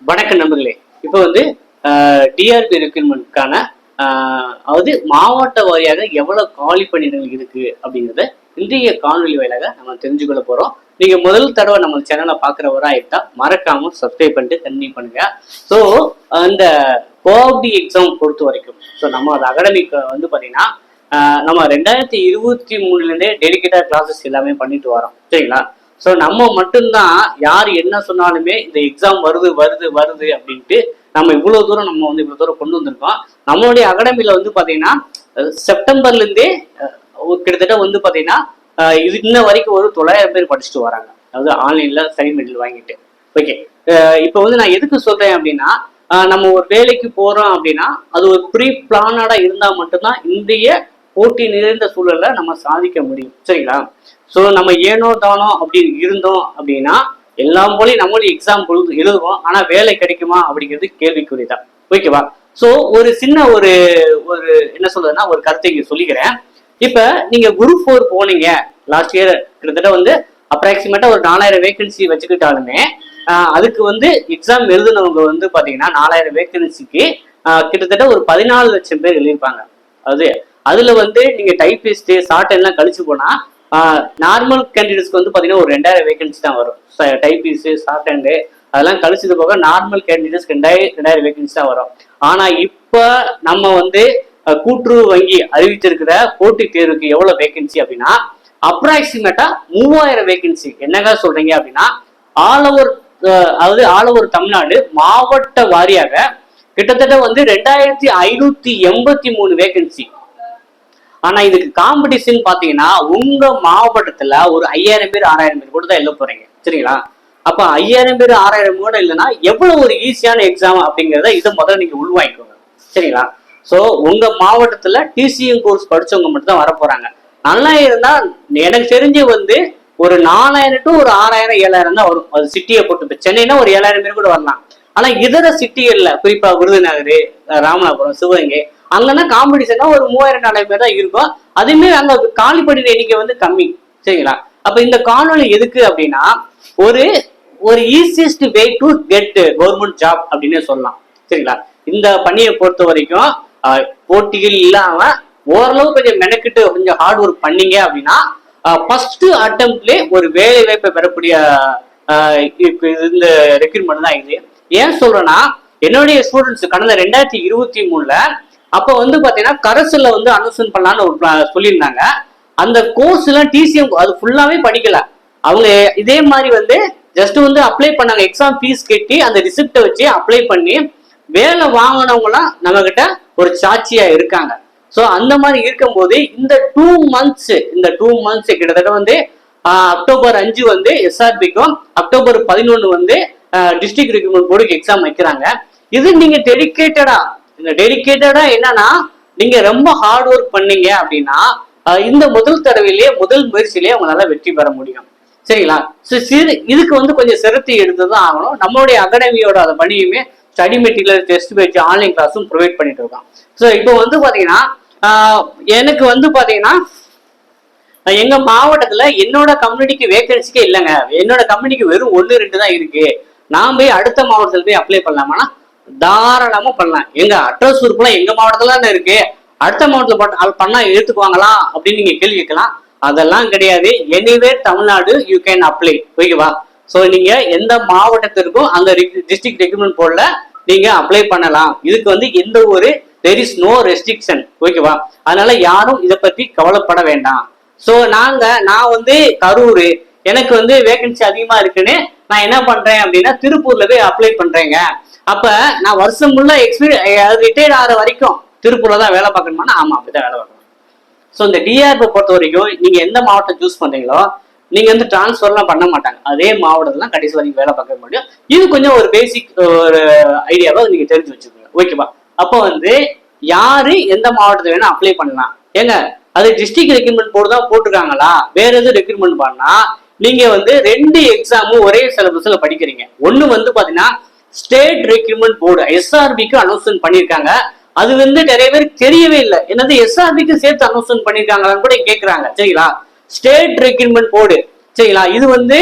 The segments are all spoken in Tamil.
வணக்கம் நண்பர்களே. இப்போ வந்து டிஆர்பி ரெக்ரூட்மெண்ட்கான அதாவது மாவட்ட வாரியாக எவ்வளவு காலி பணியிடங்கள் இருக்கு அப்படிங்கிறத இன்றைய காணொலி வாயிலாக நம்ம தெரிஞ்சுக்கொள்ள போறோம். நீங்க முதல் தடவை நம்ம சேனலை பாக்குறவரா இருந்தா மறக்காம சப்ஸ்கிரைப் பண்ணிட்டு கண்டினியூ பண்ணுங்க. ஸோ அந்த கோஆப்டி எக்ஸாம் பொறுத்த வரைக்கும் நம்ம அது அகாடமிக் வந்து பாத்தீங்கன்னா நம்ம 2023 டெடிகேட்டட் கிளாஸஸ் எல்லாமே பண்ணிட்டு வரோம், சரிங்களா? ஸோ நம்ம மட்டும்தான் யார் என்ன சொன்னாலுமே இந்த எக்ஸாம் வருது வருது வருது அப்படின்ட்டு நம்ம இவ்வளவு தூரம் இவ்வளவு தூரம் கொண்டு வந்திருக்கோம். நம்மளுடைய அகாடமியில வந்து பாத்தீங்கன்னா செப்டம்பர்ல இருந்தே கிட்டத்தட்ட வந்து பாத்தீங்கன்னா இது இன்ன வரைக்கும் ஒரு 900 பேர் படிச்சுட்டு வராங்க, அதாவது ஆன்லைன்ல ஸ்டடி மெட்டீரியல் வாங்கிட்டு. ஓகே, இப்போ வந்து நான் எதுக்கு சொல்றேன் அப்படின்னா, நம்ம ஒரு வேலைக்கு போறோம் அப்படின்னா அது ஒரு ப்ரீ பிளானடா இருந்தா மட்டும்தான் இந்திய போட்டி நிறைந்த சூழல்ல நம்ம சாதிக்க முடியும், சரிங்களா? ஸோ நம்ம ஏனோ தானோ அப்படி இருந்தோம் அப்படின்னா எல்லாம் போலையும் நம்மளும் எக்ஸாம் எழுதுவோம், ஆனா வேலை கிடைக்குமா அப்படிங்கிறது கேள்விக்குறிதான். ஓகேவா? ஸோ ஒரு சின்ன ஒரு ஒரு என்ன சொல்றதுன்னா ஒரு கருத்தை இங்க சொல்லிக்கிறேன். இப்ப நீங்க குரூப் 4 போனீங்க லாஸ்ட் இயர், கிட்டத்தட்ட வந்து அப்ராக்சிமேட்டா ஒரு 4000 வேகன்சி வச்சுக்கிட்டாலுமே அதுக்கு வந்து எக்ஸாம் எழுதுனவங்க வந்து பாத்தீங்கன்னா 4000 வேகன்சிக்கு கிட்டத்தட்ட ஒரு 14 லட்சம் பேர் எழுதியிருப்பாங்க. அதுல வந்து நீங்க டைபிஸ்ட் ஷார்ட் எல்லாம் கழிச்சு போனா நார்மல் கேண்டிடேட்ஸ்க்கு வந்து பாத்தீங்கன்னா ஒரு 2000 வேகன்சி தான் வரும். டைபிஸ்ட் ஷார்ட் ஹேண்டு அதெல்லாம் கழிச்சது போக நார்மல் கேண்டிடேட்ஸ் 2000 வேகன்சி தான் வரும். ஆனா இப்ப நம்ம வந்து கூட்டுறவு வங்கி அறிவிச்சிருக்கிற போட்டித் தேர்வுக்கு எவ்வளவு வேகன்சி அப்படின்னா அப்ராக்சிமேட்டா 3000 வேகன்சி. என்னங்க சொல்றீங்க அப்படின்னா ஆல் ஓவர் தமிழ்நாடு மாவட்ட வாரியாக கிட்டத்தட்ட வந்து 2583 வேகன்சி. ஆனா இதுக்கு காம்படிஷன் பாத்தீங்கன்னா உங்க மாவட்டத்துல ஒரு 5000 பேர் 6000 பேர் கூட தான் எழுத போறீங்க, சரிங்களா? அப்ப 5000 பேர் 6000 கூட இல்லைன்னா எவ்வளவு ஒரு ஈஸியான எக்ஸாம் அப்படிங்கிறத இதை முதல்ல நீங்க உள்வாங்கிக்கோங்க, சரிங்களா? ஸோ உங்க மாவட்டத்துல டிசிஎம் கோர்ஸ் படிச்சவங்க மட்டும் தான் வர போறாங்க. நல்லா இருந்தா எனக்கு தெரிஞ்சு வந்து ஒரு 4000 டு ஒரு 6000 7000 தான் வரும். அது சிட்டியை பொறுத்து. சென்னைனா ஒரு 7000 பேர் கூட வரலாம். ஆனா இதர சிட்டிகள்ல குறிப்பா விருதுநகர், ராமநாதபுரம், சிவகங்கை அங்கன்னா காம்படிஷனா ஒரு 3000 4000 பேர் தான் இருக்கும். அதுவுமே அங்க காலிப்படின எண்ணிக்கை வந்து கம்மி, சரிங்களா? அப்ப இந்த காணொலி எதுக்கு அப்படின்னா ஒரு easiest way to get government job அப்படின்னு சொல்லலாம், சரிங்களா? இந்த பணியை பொறுத்த வரைக்கும் போட்டிகள் இல்லாம ஓரளவு கொஞ்சம் மெனக்கிட்டு கொஞ்சம் ஹார்ட் ஒர்க் பண்ணீங்க அப்படின்னா ஃபர்ஸ்ட் அட்டம்ப்ட்லேயே ஒரு வேலை வாய்ப்பை பெறக்கூடிய இந்த ரெக்ரூட்மெண்ட் தான் இது. ஏன் சொல்றேன்னா என்னுடைய ஸ்டூடெண்ட்ஸ் கடந்த 2023 அப்ப வந்து பாத்தீங்கன்னா கரசுல வந்து அனௌன்ஸ்மெண்ட் பண்ணலான்னு ஒரு சொல்லியிருந்தாங்க. அந்த கோர்ஸ் எல்லாம் டிசிஎம் அது ஃபுல்லாவே படிக்கல. அவங்க இதே மாதிரி வந்து ஜஸ்ட் வந்து அப்ளை பண்ணாங்க, எக்ஸாம் ஃபீஸ் கட்டி அந்த ரிசிப்டை வச்சு அப்ளை பண்ணி வேலை வாங்கினவங்க எல்லாம் நம்ம கிட்ட ஒரு சாட்சியா இருக்காங்க. ஸோ அந்த மாதிரி இருக்கும்போது இந்த 2 months கிட்டத்தட்ட வந்து அக்டோபர் 5 வந்து எஸ்ஆர்பிக்கும் அக்டோபர் 11 வந்து டிஸ்ட்ரிக்ட் ரெக்ரூட்மெண்ட் போர்டுக்கு எக்ஸாம் வைக்கிறாங்க. இது நீங்க டெடிகேட்டடா என்னன்னா நீங்க ரொம்ப ஹார்ட் ஒர்க் பண்ணீங்க அப்படின்னா இந்த முதல் தடவையிலேயே முதல் முயற்சியிலேயே அவங்களால வெற்றி பெற முடியும், சரிங்களா? இதுக்கு வந்து கொஞ்சம் சிரத்தை எடுத்துதான் ஆகணும். நம்மளுடைய அகாடமியோட அந்த பணியுமே study material, test batch, online கிளாஸும் ப்ரொவைட் பண்ணிட்டு இருக்கோம். ஸோ இப்போ வந்து பாத்தீங்கன்னா எனக்கு வந்து பாத்தீங்கன்னா எங்க மாவட்டத்துல என்னோட கம்யூனிட்டிக்கு வேகன்சிக்கே இல்லைங்க. என்னோட கம்யூனிட்டிக்கு வெறும் 1-2 தான் இருக்கு. நான் போய் அடுத்த மாவட்டத்துல போய் அப்ளை பண்ணலாமான்னா தாராளமா பண்ணலாம். எங்க அட்ரஸ் உறுப்புலாம் எங்க மாவட்டத்துல தான் இருக்கு, அடுத்த மாவட்டத்துல பண்ணா எடுத்துக்குவாங்களா அப்படின்னு நீங்க கேள்வி கேட்கலாம். அதெல்லாம் கிடையாது. Anyway Tamil Nadu you can apply, ஓகேவா? ஸோ நீங்க எந்த மாவட்டத்திற்கும் அந்த டிஸ்ட்ரிக்ட் ரெக்ரூட்மெண்ட் போர்டுல நீங்க அப்ளை பண்ணலாம். இதுக்கு வந்து எந்த ஒரு there is no restriction, ஓகேவா? அதனால யாரும் இதை பத்தி கவலைப்பட வேண்டாம். ஸோ நான் வந்து கரூர், எனக்கு வந்து வேகன்சி அதிகமா இருக்குன்னு நான் என்ன பண்றேன் அப்படின்னா திருப்பூர்ல போய் அப்ளை பண்றேங்க. அப்ப நான் வருஷம் முள்ள ரிட்டையர்ட் ஆகிற வரைக்கும் திருப்பூர்ல தான் வேலை பார்க்கணுமானா ஆமா, அப்படிதான் வேலை பார்க்கணும். ஸோ இந்த டிஆர்பி பொறுத்த வரைக்கும் நீங்க எந்த மாவட்டம் சூஸ் பண்றீங்களோ நீங்க வந்து டிரான்ஸ்ஃபர்லாம் பண்ண மாட்டாங்க. அதே மாவட்டத்துல கடைசி வரைக்கும் வேலை பார்க்க முடியும். இது கொஞ்சம் ஒரு பேசிக் ஒரு ஐடியாவை நீங்க தெரிஞ்சு வச்சுக்கோங்க, ஓகேவா? அப்போ வந்து யாரு எந்த மாவட்டத்துல வேணா அப்ளை பண்ணலாம். ஏங்க அது டிஸ்ட்ரிக்ட் ரெக்ரூட்மெண்ட் போர்டு தான் போட்டிருக்காங்களா? வேற எதுவும் ரெக்ரூட்மெண்ட் பண்ணா நீங்க வந்து 2 எக்ஸாமும் ஒரே சிலபஸ்ல படிக்கிறீங்க. ஒண்ணு வந்து பாத்தீங்கன்னா ஸ்டேட் ரெக்ரூட்மெண்ட் போர்டு எஸ்ஆர்பிக்கு அனௌன்ஸ்மெண்ட் பண்ணிருக்காங்க. அது வந்து நிறைய பேருக்கு தெரியவே இல்லை. என்னது எஸ்ஆர்பிக்கு சேர்த்து அனௌன்ஸ்மெண்ட் பண்ணிருக்காங்களான்னு கூட கேட்கறாங்க, சரிங்களா? ஸ்டேட் ரெக்ரூட்மெண்ட் போர்டு, சரிங்களா? இது வந்து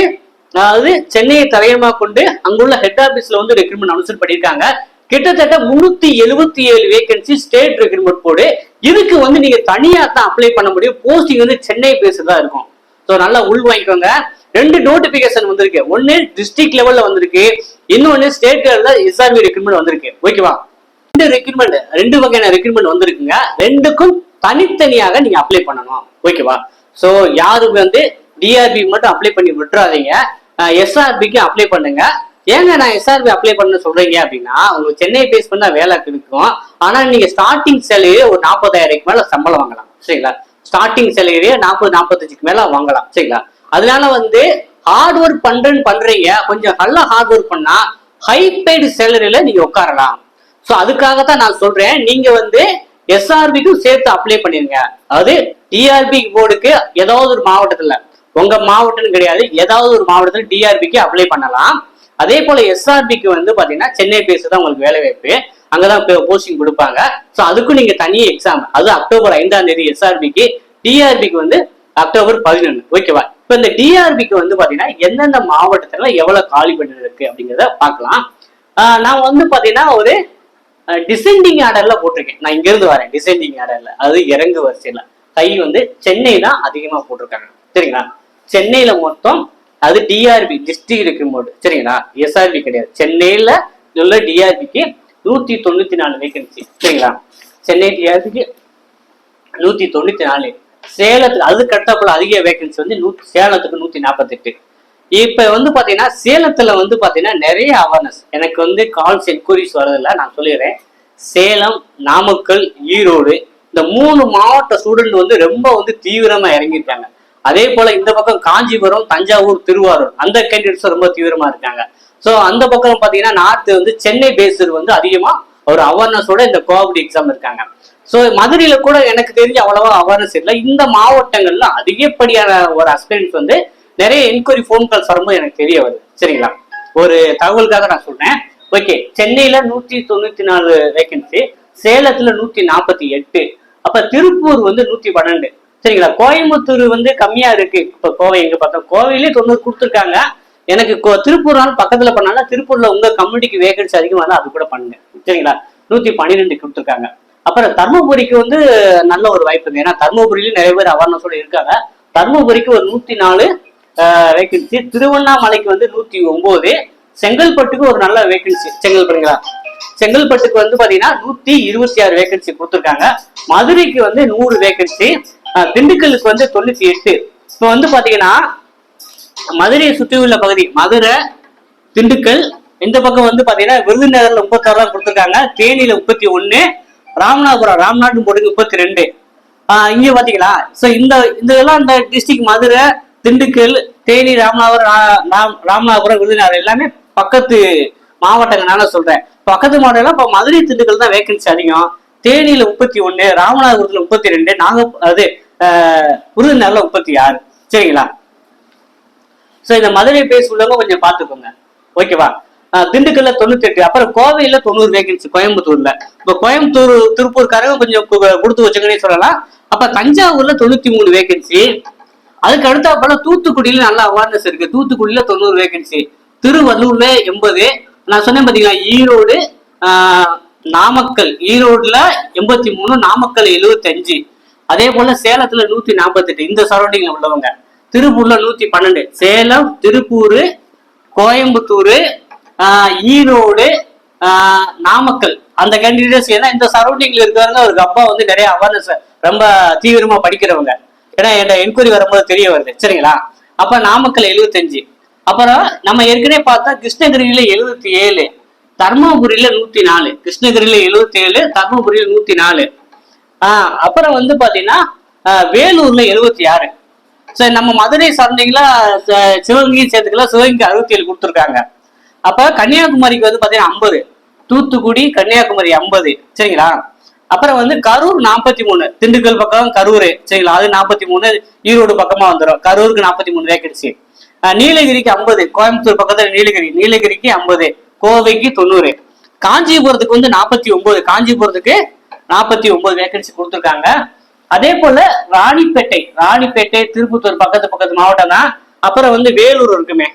அதாவது சென்னையை தலையமாக கொண்டு அங்குள்ள ஹெட் ஆபீஸ்ல வந்து ரெக்ரூட்மெண்ட் அனௌன்ஸ் பண்ணியிருக்காங்க. கிட்டத்தட்ட 377 வேகன்சி ஸ்டேட் ரெக்ரூட்மெண்ட் போர்டு. இதுக்கு வந்து நீங்க தனியா தான் அப்ளை பண்ண முடியும். போஸ்டிங் வந்து சென்னை பேஸ்ட் தான் இருக்கும். ஸோ நல்லா உள் வாங்கிக்கோங்க. 2 நோட்டிபிகேஷன் வந்திருக்கு. ஒன்னு டிஸ்ட்ரிக்ட் லெவல்ல வந்திருக்கு, இன்னொன்னு ஸ்டேட் லெவல்ல எஸ்ஆர்பி ரெக்ரூட்மெண்ட் வந்திருக்கு. ஓகேவா? 2 வகையான ரெக்ரூட்மெண்ட் வந்திருக்குங்க. 2க்கும் தனித்தனியாக நீங்க அப்ளை பண்ணணும். ஓகேவா? சோ யாரும் வந்து டிஆர்பி மட்டும் அப்ளை பண்ணி விட்டுறாதீங்க, எஸ்ஆர்பிக்கு அப்ளை பண்ணுங்க. ஏங்க நான் எஸ்ஆர்பி அப்ளை பண்ண சொல்றீங்க அப்படின்னா, உங்களுக்கு சென்னை பேஸ் பண்ணா வேலை கிடைக்கும். ஆனா நீங்க ஸ்டார்டிங் சேலரி ஒரு 40,000 மேல சம்பளம் வாங்கலாம். சரிங்களா? ஸ்டார்டிங் சேலரி 40-45க்கு மேல வாங்கலாம். சரிங்களா? அதனால வந்து ஹார்ட் ஒர்க் பண்றீங்க, கொஞ்சம் நல்லா ஹார்ட் ஒர்க் பண்ணா ஹை பெய்டு சேலரியில நீங்க உட்காரலாம். ஸோ அதுக்காகத்தான் நான் சொல்றேன், நீங்க வந்து எஸ்ஆர்பிக்கும் சேர்த்து அப்ளை பண்ணிருங்க. அதாவது டிஆர்பி போர்டுக்கு ஏதாவது ஒரு மாவட்டத்துல, உங்க மாவட்டம் கிடையாது, ஏதாவது ஒரு மாவட்டத்துல டிஆர்பிக்கு அப்ளை பண்ணலாம். அதே போல எஸ்ஆர்பிக்கு வந்து பாத்தீங்கன்னா சென்னை பேஸ் தான் உங்களுக்கு வேலை வாய்ப்பு, அங்கதான் போஸ்டிங் கொடுப்பாங்க. ஸோ அதுக்கும் நீங்க தனி எக்ஸாம், அது அக்டோபர் 5ஆம் தேதி எஸ்ஆர்பிக்கு, டிஆர்பிக்கு வந்து அக்டோபர் 11. ஓகேவா? இப்ப இந்த டிஆர்பிக்கு வந்து பாத்தீங்கன்னா எந்தெந்த மாவட்டத்துல எவ்வளவு காலி பண்ணி இருக்கு அப்படிங்கிறத பார்க்கலாம். நான் வந்து பாத்தீங்கன்னா ஒரு டிசெண்டிங் ஆர்டர்ல போட்டிருக்கேன். நான் இங்க இருந்து வரேன் டிசெண்டிங் ஆர்டர்ல, அது இறங்கு வரிசையில கை வந்து சென்னை தான் அதிகமா போட்டிருக்காங்க. சரிங்களா? சென்னையில மொத்தம் அது டிஆர்பி டிஸ்ட்ரிக்ட் ரெக்ரூட்மெண்ட். சரிங்களா? எஸ்ஆர்பி கிடையாது. சென்னையில உள்ள டிஆர்பிக்கு 194 வேகன்சி. சரிங்களா? சென்னை டிஆர்பிக்கு 194. சேலத்துக்கு அது கட்டப்பல அதிக வேகன்சி வந்து சேலத்துக்கு 148. இப்ப வந்து பாத்தீங்கன்னா சேலத்துல வந்து பாத்தீங்கன்னா நிறைய அவேர்னஸ், எனக்கு வந்து கால்ஸ் என்கொயரிஸ் வரதில்ல, நான் சொல்லிடுறேன். சேலம், நாமக்கல், ஈரோடு இந்த 3 மாவட்ட ஸ்டூடெண்ட் வந்து ரொம்ப வந்து தீவிரமா இறங்கியிருக்காங்க. அதே போல இந்த பக்கம் காஞ்சிபுரம், தஞ்சாவூர், திருவாரூர் அந்த கேண்டிடேட்ஸ் ரொம்ப தீவிரமா இருக்காங்க. ஸோ அந்த பக்கம் பாத்தீங்கன்னா நார்த் வந்து சென்னை பேஸ்டு வந்து அதிகமா ஒரு அவேர்னஸோட இந்த கோஆப்டி எக்ஸாம் இருக்காங்க. ஸோ மதுரையில கூட எனக்கு தெரிஞ்ச அவ்வளவா அவேர்னஸ் இல்லை. இந்த மாவட்டங்கள்ல அதிகப்படியான ஒரு அஸ்பிரன்ஸ் வந்து நிறைய என்கொயரி ஃபோன் கால்ஸ் வரும்போது எனக்கு தெரிய வருது. சரிங்களா? ஒரு தகவலுக்காக நான் சொல்றேன். ஓகே, சென்னையில 194 வேகன்சி, சேலத்துல 148, அப்ப திருப்பூர் வந்து 112. சரிங்களா? கோயம்புத்தூர் வந்து கம்மியா இருக்கு. இப்ப கோவை எங்க பார்த்தோம், கோவையிலே 90 கொடுத்துருக்காங்க. எனக்கு திருப்பூர்னாலும் பக்கத்துல பண்ணாலும் திருப்பூர்ல உங்க கம்யூனிட்டிக்கு வேகன்சி அதிகமா இருந்தா அது கூட பண்ணுங்க. சரிங்களா? 112 கொடுத்துருக்காங்க. அப்புறம் தர்மபுரிக்கு வந்து நல்ல ஒரு வாய்ப்பு இருக்கு. ஏன்னா தர்மபுரியில நிறைய பேர் அவேர்னஸோட இருக்காங்க. தர்மபுரிக்கு ஒரு 104 வேகன்சி, திருவண்ணாமலைக்கு வந்து 109, செங்கல்பட்டுக்கு ஒரு நல்ல வேகன்சி. செங்கல்பட்டுக்கு வந்து பாத்தீங்கன்னா 126 வேகன்சி கொடுத்துருக்காங்க. மதுரைக்கு வந்து 100 வேகன்சி, திண்டுக்கலுக்கு வந்து 98. இப்போ வந்து பாத்தீங்கன்னா மதுரையை சுற்றி உள்ள பகுதி மதுரை, திண்டுக்கல், இந்த பக்கம் வந்து பாத்தீங்கன்னா விருதுநகர்ல 36 கொடுத்துருக்காங்க, தேனியில 31, ராமநாதபுரம் போட்டு 32. இங்க பாத்தீங்களா? சோ இதெல்லாம் இந்த டிஸ்ட்ரிக்ட் மதுரை, திண்டுக்கல், தேனி, ராமநாதபுரம், விருதுநகர் எல்லாமே பக்கத்து மாவட்டங்கள். நான் சொல்றேன் பக்கத்து மாவட்டம். இப்ப மதுரை, திண்டுக்கல் தான் வேகன்சி அதிகம். தேனியில 31, ராமநாதபுரத்துல 32, விருதுநகர்ல 36. சரிங்களா? சோ இந்த மதுரை பேஸ் உள்ளவங்க கொஞ்சம் பாத்துக்கோங்க. ஓகேவா? திண்டுக்கல்ல 98, அப்புறம் கோவையில 90 வேகன்சி கோயம்புத்தூர்ல. இப்ப கோயம்புத்தூர் திருப்பூர்காரங்க கொஞ்சம் கொடுத்து வச்சுக்கன்னே சொல்லலாம். அப்ப தஞ்சாவூர்ல 93 வேகன்சி. அதுக்கு அடுத்த போல தூத்துக்குடியில நல்ல அவேர்னஸ் இருக்கு. தூத்துக்குடியில 90 வேகன்சி, திருவள்ளூர்ல 80. நான் சொன்னேன் பாத்தீங்களா, ஈரோடு, நாமக்கல், ஈரோடுல 83, நாமக்கல் 75. அதே போல சேலத்துல 148 இந்த சரௌண்டிங்ல உள்ளவங்க. திருப்பூர்ல 112. சேலம், திருப்பூர், கோயம்புத்தூர், ஈரோடு, நாமக்கல் அந்த கேண்டிடேட்ஸ் ஏன்னா இந்த சரௌண்டிங்ல இருக்கிறவங்க ஒரு அப்பா வந்து நிறைய அவேர்னஸ் ரொம்ப தீவிரமா படிக்கிறவங்க. ஏன்னா என்கிட்ட என்கொயரி வரும்போது தெரிய வருது. சரிங்களா? அப்ப நாமக்கல் 75, அப்புறம் நம்ம ஏற்கனவே பார்த்தா கிருஷ்ணகிரியில 77, தர்மபுரியில 104, கிருஷ்ணகிரியில 77, தர்மபுரியில 104. அப்புறம் வந்து பாத்தீங்கன்னா வேலூர்ல 76. சோ நம்ம மதுரை சரௌண்டிங்ல சிவகங்கையும் சேர்த்துக்கல, சிவகங்கை 67 கொடுத்துருக்காங்க. அப்ப கன்னியாகுமரிக்கு வந்து பாத்தீங்கன்னா 50, தூத்துக்குடி, கன்னியாகுமரி 50. சரிங்களா? அப்புறம் வந்து கரூர் 43, திண்டுக்கல் பக்கம் கரூர். சரிங்களா? அது 43, ஈரோடு பக்கமா வந்துடும். கரூருக்கு 43 வேகன்சி. நீலகிரிக்கு 50, கோயம்புத்தூர் பக்கத்துல நீலகிரிக்கு 50, கோவைக்கு 90, காஞ்சிபுரத்துக்கு வந்து 49, காஞ்சிபுரத்துக்கு 49 வேகன்சி கொடுத்துருக்காங்க. அதே போல ராணிப்பேட்டை திருப்பத்தூர் பக்கத்து மாவட்டம் தான். அப்புறம் வந்து வேலூர் இருக்குமே,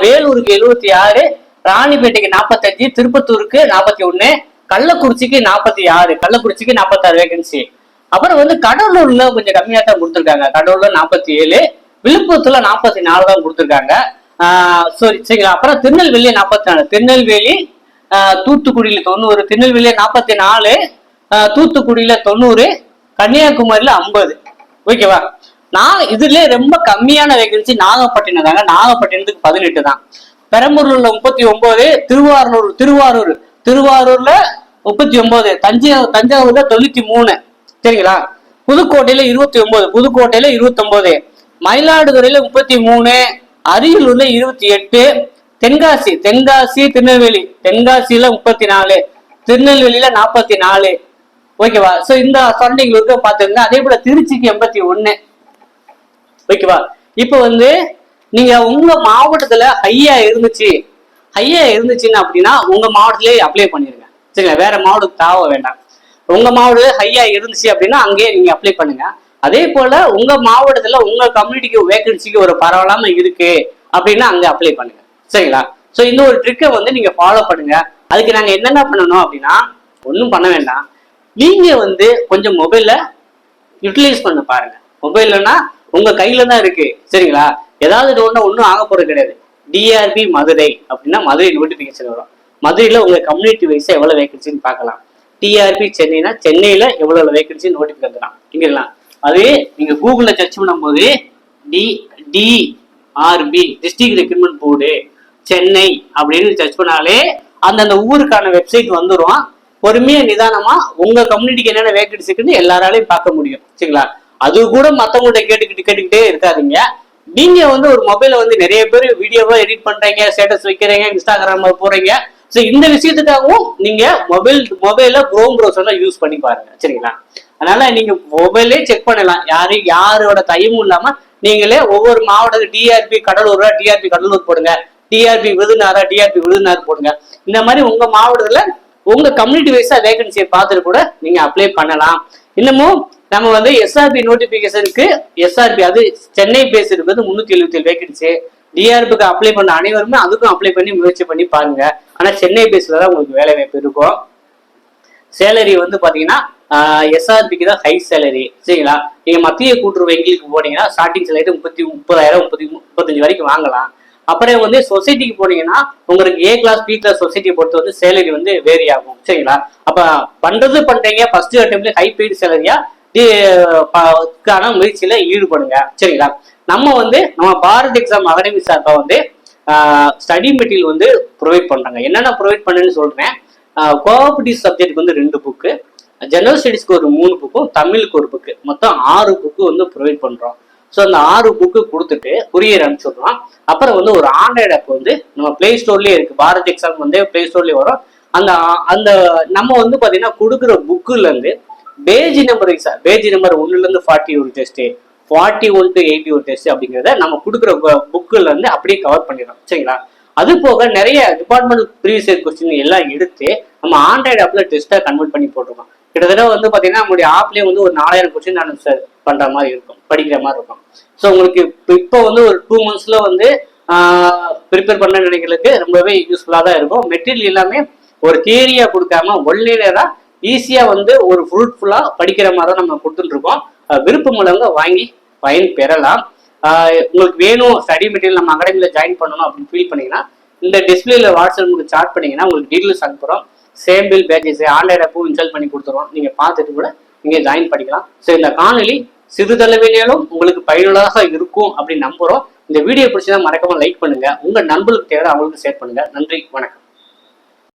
வேலூருக்கு 76, ராணிப்பேட்டைக்கு 45, திருப்பத்தூருக்கு 41, கள்ளக்குறிச்சிக்கு 46, கள்ளக்குறிச்சிக்கு 46 வேகன்சி. அப்புறம் வந்து கடலூர்ல கொஞ்சம் கம்மியா தான் கொடுத்துருக்காங்க. கடலூர்ல 47, விழுப்புரத்துல 44 தான் கொடுத்துருக்காங்க. சரிங்களா. அப்புறம் திருநெல்வேலி 44, திருநெல்வேலி, தூத்துக்குடியில 90, திருநெல்வேலியில 44, தூத்துக்குடியில 90, கன்னியாகுமரியில 50. ஓகேவா. இதுல ரொம்ப கம்மியான வேகன்சி நாகப்பட்டினம் தாங்க. நாகப்பட்டினத்துக்கு 18 தான். பெரம்பலூர்ல 39, திருவாரூர்ல 39, தஞ்சாவூர்ல 93. சரிங்களா. புதுக்கோட்டையில 29, மயிலாடுதுறையில 33, அரியலூர்ல 28, தென்காசி திருநெல்வேலி, தென்காசியில 34, திருநெல்வேலியில 44. ஓகேவா. சோ இந்த சரௌண்டிங்ல பாத்துங்க. அதே போல திருச்சிக்கு 81. ஓகேவா. இப்ப வந்து நீங்க உங்க மாவட்டத்துல ஹையா இருந்துச்சுன்னு அப்படின்னா உங்க மாவட்டத்திலேயே அப்ளை பண்ணிருங்க. சரிங்களா. வேற மாவட்டத்துக்கு தாவ வேண்டாம். உங்க மாவட்டத்துல ஹையா இருந்துச்சு அப்படின்னா அங்கேயே நீங்க அப்ளை பண்ணுங்க. அதே போல உங்க மாவட்டத்துல உங்க கம்யூனிட்டிக்கு வேகன்சிக்கு ஒரு பரவலாம இருக்கு அப்படின்னா அங்க அப்ளை பண்ணுங்க. சரிங்களா. சோ இந்த ஒரு ட்ரிக்கை வந்து நீங்க ஃபாலோ பண்ணுங்க. அதுக்கு நாங்க என்னென்ன பண்ணணும் அப்படின்னா ஒன்றும் பண்ண வேண்டாம். நீங்க வந்து கொஞ்சம் மொபைல்ல யூட்டிலைஸ் பண்ண பாருங்க. மொபைல்லனா உங்க கையில தான் இருக்கு. சரிங்களா. ஏதாவது ஒன்றும் ஆக போறது கிடையாது. டிஆர்பி மதுரை அப்படின்னா மதுரை நோட்டிபிகேஷன் வரும். மதுரையில உங்க கம்யூனிட்டி வைஸா எவ்வளவு வேகன்சின்னு பார்க்கலாம். டிஆர்பி சென்னைனா சென்னையில எவ்வளவு வேகன்சி நோட்டிபிகேஷன் தரலாம். இங்கலாம் அதே நீங்க கூகுள்ல சர்ச் பண்ணும்போது TRB district recruitment board Chennai அப்படின்னு சர்ச் பண்ணாலே அந்தந்த ஊருக்கான வெப்சைட் வந்துடும். பொறுமையா நிதானமா உங்க கம்யூனிட்டிக்கு என்னென்ன வேகன்சி இருக்குன்னு எல்லாராலையும் பார்க்க முடியும். சரிங்களா. அது கூட மத்தவங்கள்ட்ட கேட்டுக்கிட்டே இருக்காதீங்க. நீங்க வந்து ஒரு மொபைல வந்து நிறைய பேர் வீடியோவா எடிட் பண்றீங்க, ஸ்டேட்டஸ் வைக்கிறீங்க, இன்ஸ்டாகிராம் போறீங்க. ஸோ இந்த விஷயத்துக்காகவும் நீங்க மொபைல குரோம் ப்ரௌசர்ல யூஸ் பண்ணி பாருங்க. சரிங்களா. அதனால நீங்க மொபைலே செக் பண்ணலாம். யாரோட தயமும் இல்லாம நீங்களே ஒவ்வொரு மாவட்டத்துக்கு டிஆர்பி கடலூர் போடுங்க, டிஆர்பி விருதுநகர் போடுங்க. இந்த மாதிரி உங்க மாவட்டத்துல உங்க கம்யூனிட்டி வைஸா வேகன்சியை பார்த்துட்டு கூட நீங்க அப்ளை பண்ணலாம். இன்னமும் நம்ம வந்து எஸ்ஆர்பி நோட்டிபிகேஷனுக்கு அது சென்னை பேஸ் இருக்கிறது 377 வேகன்சி. டிஆர்பிக்கு அப்ளை பண்ண அனைவருமே அதுக்கும் அப்ளை பண்ணி முயற்சி பண்ணி பாருங்க. ஆனா சென்னை பேஸ்ல தான் உங்களுக்கு வேலை வாய்ப்பு இருக்கும். சேலரி வந்து பாத்தீங்கன்னா எஸ்ஆர்பிக்கு தான் ஹை சேலரி. சரிங்களா. நீங்க மத்திய கூட்டுறவு வங்கிக்கு போனீங்கன்னா ஸ்டார்டிங் சேலரி 30,000 35 வரைக்கும் வாங்கலாம். அப்புறம் வந்து சொசைட்டிக்கு போனீங்கன்னா உங்களுக்கு ஏ கிளாஸ் பி கிளாஸ் சொசைட்டியை பொறுத்து வந்து சேலரி வந்து வேரி ஆகும். சரிங்களா. அப்ப பண்றீங்க ஃபர்ஸ்ட் அட்டெம்ப்ட்ல ஹை பெய்டு சேலரியா முயற்சியில ஈடுபடுங்க. சரிங்களா. நம்ம பாரத் எக்ஸாம் அகாடமி சார்பா வந்து ஸ்டடி மெட்டீரியல் வந்து ப்ரொவைட் பண்றாங்க. என்னென்ன ப்ரொவைட் பண்ணுன்னு சொல்றேன். கோஆபரேட்டிவ் சப்ஜெக்ட் வந்து 2 புக்கு, ஜெனரல் ஸ்டடிஸ்க்கு ஒரு 3 புக்கும், தமிழுக்கு ஒரு புக்கு, மொத்தம் 6 புக்கு வந்து ப்ரொவைட் பண்றோம். ஸோ அந்த 6 புக்கு கொடுத்துட்டு குரியர் அனுப்பிச்சுடுறோம். அப்புறம் வந்து ஒரு ஆண்ட்ராய்டு ஆப் வந்து நம்ம பிளே ஸ்டோர்லயே இருக்கு. பாரத் எக்ஸாம் வந்து பிளே ஸ்டோர்லயே வரும். அந்த நம்ம வந்து பாத்தீங்கன்னா கொடுக்குற புக்குல இருந்து பேஜ் நம்பர் 1ல இருந்து 40 ஒரு டெஸ்ட், 41 to 80 ஒரு டெஸ்ட் அப்படிங்கிறத நம்ம கொடுக்குற புக்குல இருந்து அப்படியே கவர் பண்ணிடுறோம். சரிங்களா. அது போக நிறைய டிபார்ட்மெண்ட் ப்ரீவியஸ் இயர் கொஸ்டின் எல்லாம் எடுத்து நம்ம ஆண்ட்ராய்டு ஆப்ல டெஸ்ட்டா கன்வெர்ட் பண்ணி போட்டிருக்கோம். கிட்டத்தட்ட வந்து பாத்தீங்கன்னா நம்மளுடைய ஆப்லயே வந்து ஒரு 4000 கொஸ்டின் ஆன்சர் பண்ற மாதிரி இருக்கும், படிக்கிற மாதிரி இருக்கும். ஸோ உங்களுக்கு இப்போ வந்து ஒரு 2 monthsல வந்து ப்ரிப்பேர் பண்ண நினைக்கிறதுக்கு ரொம்பவே யூஸ்ஃபுல்லா தான் இருக்கும். மெட்டீரியல் எல்லாமே ஒரு தியரியா கொடுக்காம ஒன்லைனரா ஈஸியா வந்து ஒரு ஃப்ரூட்ஃபுல்லா படிக்கிற மாதிரி தான் நம்ம கொடுத்துட்டு இருக்கோம். விருப்பம் உள்ளவங்க வாங்கி பயன் பெறலாம். உங்களுக்கு வேணும் ஸ்டடி மெட்டீரியல் நம்ம அகாடமியில ஜாயின் பண்ணணும் அப்படின்னு ஃபீல் பண்ணீங்கன்னா இந்த டிஸ்பிளேல வாட்ஸ்அப் சாட் பண்ணீங்கன்னா உங்களுக்கு டீட்டெயில்ஸ் அனுப்புறோம். சேம் பில் பேஜஸ் ஆன்லைன் ஆப்பும் இன்ஸ்டால் பண்ணி கொடுத்துருவோம். நீங்க பார்த்துட்டு கூட நீங்க ஜாயின் பண்ணிக்கலாம். ஸோ இந்த காணொலி சிறிதளவிலும் உங்களுக்கு பயனுள்ளதாக இருக்கும் அப்படின்னு நம்புறோம். இந்த வீடியோ பிடிச்சதா மறக்காம லைக் பண்ணுங்க. உங்க நண்பர்களுக்கு தேவை அவங்களுக்கு ஷேர் பண்ணுங்க. நன்றி, வணக்கம்.